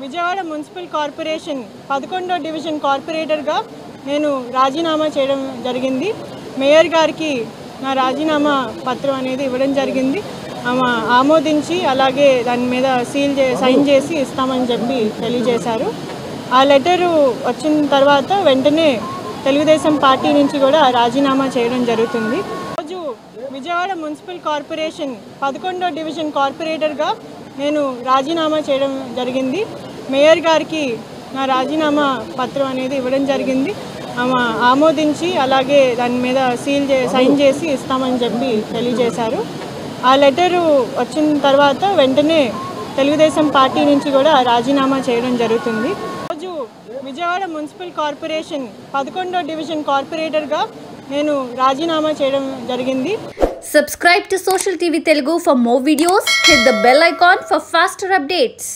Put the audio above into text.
Vijayawada municipal corporation 11వ division కార్పొరేటర్గా నేను రాజీనామా చేయడం జరిగింది. మేయర్ గారికి నా రాజీనామా పత్రం అనేది ఇవ్వడం జరిగింది. ఆమె ఆమోదించి అలాగే దాని మీద సైన్ చేసి ఇస్తామని చెప్పి తెలియజేశారు. ఆ లెటరు వచ్చిన తర్వాత వెంటనే తెలుగుదేశం పార్టీ నుంచి కూడా రాజీనామా చేయడం జరుగుతుంది. రోజు విజయవాడ మున్సిపల్ కార్పొరేషన్ 11వ డివిజన్ కార్పొరేటర్గా నేను రాజీనామా చేయడం జరిగింది. మేయర్ గారికి నా రాజీనామా పత్రం అనేది ఇవ్వడం జరిగింది. ఆమె ఆమోదించి అలాగే దాని మీద సైన్ చేసి ఇస్తామని చెప్పి తెలియజేశారు. ఆ లెటరు వచ్చిన తర్వాత వెంటనే తెలుగుదేశం పార్టీ నుంచి కూడా రాజీనామా చేయడం జరుగుతుంది. రోజు విజయవాడ మున్సిపల్ కార్పొరేషన్ 11వ డివిజన్ కార్పొరేటర్గా నేను రాజీనామా చేయడం జరిగింది. Subscribe to Social TV Telugu for more videos. Hit the bell icon for faster updates.